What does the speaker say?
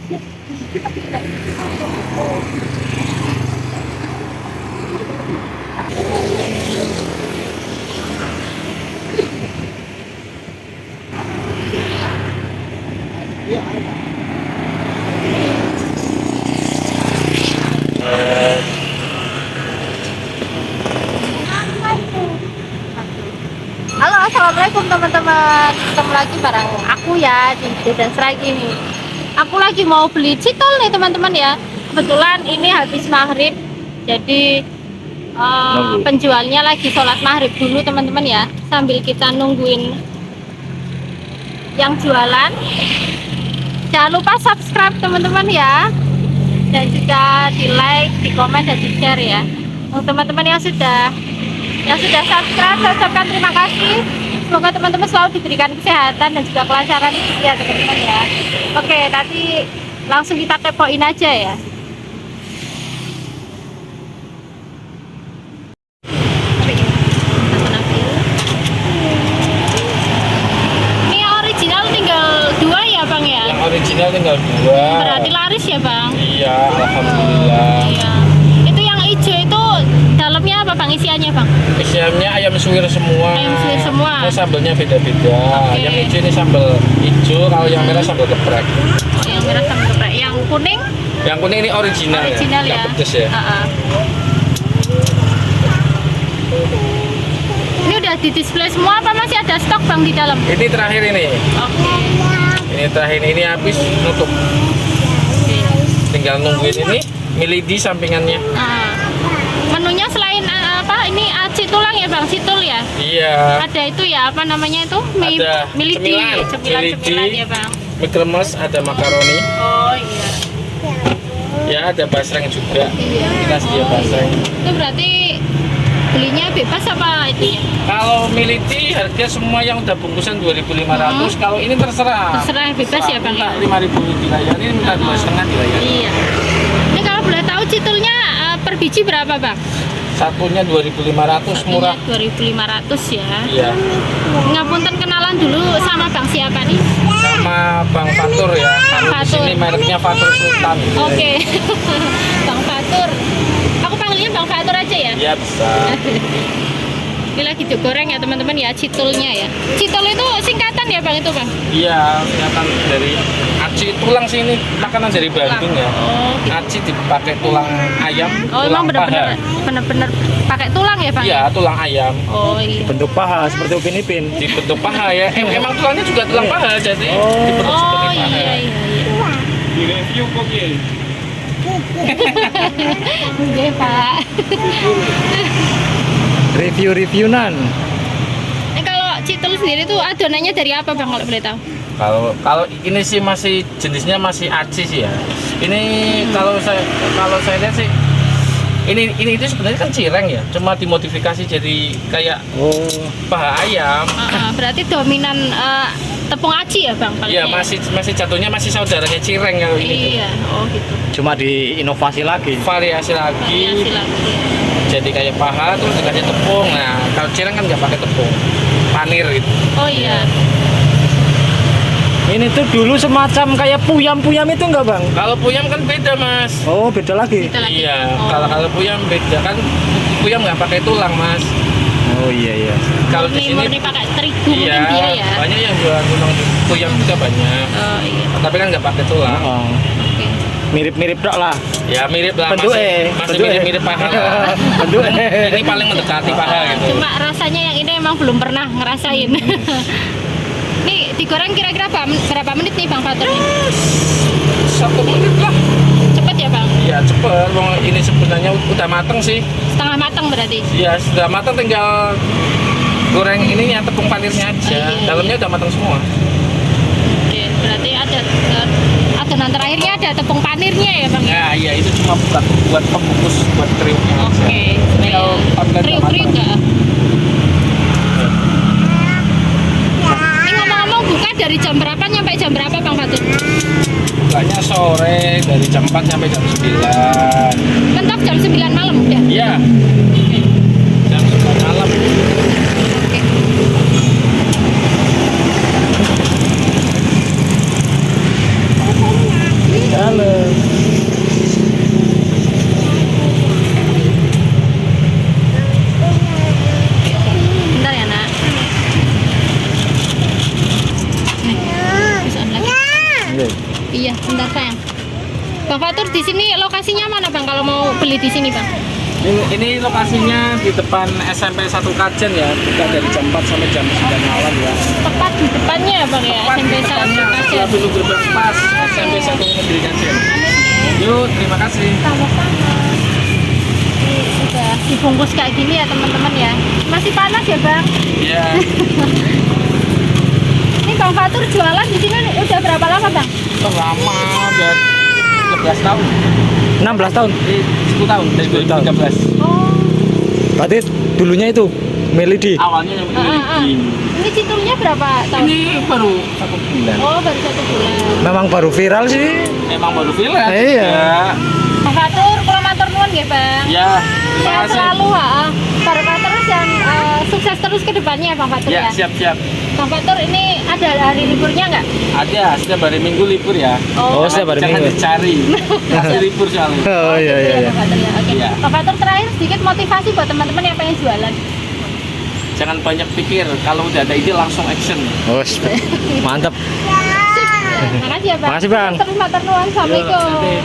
Halo, assalamualaikum teman-teman. Ketemu lagi bareng aku ya di Dedan Seragi nih. Aku lagi mau beli citol nih teman-teman ya. Kebetulan ini habis maghrib, jadi penjualnya lagi sholat maghrib dulu teman-teman ya. Sambil kita nungguin yang jualan. Jangan lupa subscribe teman-teman ya, dan juga di like, di komen, dan di share ya. Untuk teman-teman yang sudah subscribe, saya ucapkan terima kasih. Semoga teman-teman selalu diberikan kesehatan dan juga kelancaran ya teman-teman ya. Oke, nanti langsung kita kepoin aja ya. Ini yang original tinggal 2 ya Bang ya? Yang original tinggal 2. Berarti laris ya Bang? Iya, alhamdulillah. Iya. Itu yang hijau itu dalamnya apa Bang, isiannya Bang? Isiannya ayam suwir semua. Ayam suwir semua. Ini sambelnya beda-beda. Oke. Yang hijau ini sambal hijau, kalau yang merah sambal geprek. Oh, yang merah sama geprek. Yang kuning? Yang kuning ini original, Original ya? Yang pedes ya. Ini udah di display semua apa masih ada stok Bang di dalam? Ini terakhir ini. Oke. Ini terakhir ini habis nutup. Tinggal nungguin ini milih di sampingannya. Menunya selain apa? Ini aci tulang ya Bang, situl ya? Iya. Ada itu ya, apa namanya itu? Ada Milidi, cemilan ya Bang. mie kremes, ada makaroni. Oh iya. Ya, ada basreng juga. Iya. Kita sedia basreng. Itu berarti belinya bebas apa itu ya? Kalau militi harga semua yang udah bungkusan 2.500. Kalau ini terserah. Terserah, bebas ya Bang ya? 5.000 dilayani, ini minta 2,5 dilayani. Iya. Ini kalau boleh tahu citulnya per biji berapa Bang? Satunya 2.500, murah. 2.500 ya. Iya. Ngapunten kenalan dulu sama Bang siapa nih? Sama Bang Fatur ya. Kalau di Fatur. sini mereknya Fatur Sultan. Oke. Bang Fatur. Aku panggilnya Bang Fatur aja ya? Iya, bisa. Ini lagi digoreng ya teman-teman ya, citulnya ya. Citul itu singkatan ya Bang itu Bang? Iya, kelihatan dari aci tulang sini, makanan dari Bandung ya. Oh, gitu. Aci dipakai tulang ayam, Oh tulang emang bener-bener pakai tulang ya Bang? Iya, tulang ayam. Oh iya. Bentuk paha seperti Upin Ipin. Dibentuk paha ya. Emang tulangnya juga tulang paha, jadi dibentuk Oh seperti paha. iya iya iya. Di review kok ya. Oke Pak. Review-review-nan. Ini kalau citul sendiri tuh adonannya dari apa Bang kalau boleh tahu? Kalau ini sih masih jenisnya masih aci sih ya. Ini kalau saya lihat sih ini itu sebenarnya kan cireng ya, cuma dimodifikasi jadi kayak paha ayam. Berarti dominan tepung aci ya Bang? Iya, masih jatuhnya masih saudaranya cireng kalau ini. Iya, oh gitu. Cuma diinovasi lagi. Variasi lagi. Variasi lagi. Jadi kayak paha terus dikasih tepung. Nah, kalau cireng kan nggak pakai tepung, panir gitu. Oh iya. Ini tuh dulu semacam kayak puyam-puyam itu enggak Bang? Kalau puyam kan beda Mas. Oh beda lagi. Kita lagi. Iya, Oh. kalau puyam beda kan, puyam nggak pakai tulang Mas. Oh iya. Kalau di sini murni pakai terigu mungkin iya, dia ya. banyak yang jual tulang puyam juga banyak. Oh iya. Tapi kan nggak pakai tulang. Oh. Oke. Mirip-mirip dok lah. Ya mirip lah, Bentuknya. masih mirip-mirip paha lah. Bentuknya. Ini paling mendekati paha gitu. Cuma rasanya yang ini emang belum pernah ngerasain. Nih digoreng kira-kira berapa menit nih Bang Fatur? 1 menit lah. Cepet ya Bang? Ya cepet, wong ini sebenarnya udah mateng sih. Setengah matang berarti? Ya sudah mateng, tinggal goreng ininya, tepung panirnya aja. Iya. Dalamnya udah mateng semua. Oke, berarti ada adonan terakhirnya ada tepung panirnya ya Bang? Ya iya, itu cuma buat pembungkus, buat kriuknya aja. Oke. Tinggal online Kriuk-kriuk nggak? Ini ngomong-ngomong buka dari jam berapa sampai jam berapa Bang Fatur? Bukanya sore dari jam 4 sampai jam 9. Mentok jam 9 malam udah? Iya. Jam 9 malam. Oke. Nggih. Iya, bentar sayang. Bang Fatur, di sini lokasinya mana Bang kalau mau beli di sini Bang? Ini lokasinya di depan SMP 1 Kajen ya, buka dari jam 4 sampai jam 9 malam ya. Tepat di depannya ya Bang ya, Tepat di SMP 1 depannya, Kajen. setelah pintu gerbang pas SMP 1 Negeri Kajen. Yuk, terima kasih. Sama-sama. Ini udah dibungkus kayak gini ya teman-teman ya. Masih panas ya Bang? Iya. Ini Bang Fatur jualan di sini udah berapa lama Bang? Lama, udah 13 tahun. 16 tahun. 10 tahun dari 2013. Oh. Berarti dulunya itu Melody. Awalnya yang Ini titulnya berapa tahun? ini baru 1 bulan. Oh, baru 1 bulan. Memang baru viral sih. Emang baru viral. Iya. Ya. Bang Fatur, kalau matur nuwun nggih Bang. Ya, terima Sehat kasih. selalu, barokah terus dan sukses terus ke depannya Bang Fatur Ya, ya. siap-siap. Bang Fatur, ini ada hari liburnya nggak? Ada, setiap hari Minggu libur ya. Oh, setiap hari Jangan Minggu. dicari. Pasti libur soalnya. Oh iya gitu iya ya, iya. Bang Fatur ya. Oke. Iya. Bang Fatur, terakhir sedikit motivasi buat teman-teman yang pengen jualan. Jangan banyak pikir, kalau udah ada ide langsung action. Oh, mantap. Sip. Makasih ya Bang. Makasih, Bang. Terus matur nuwun. Assalamualaikum. Yuk, nanti.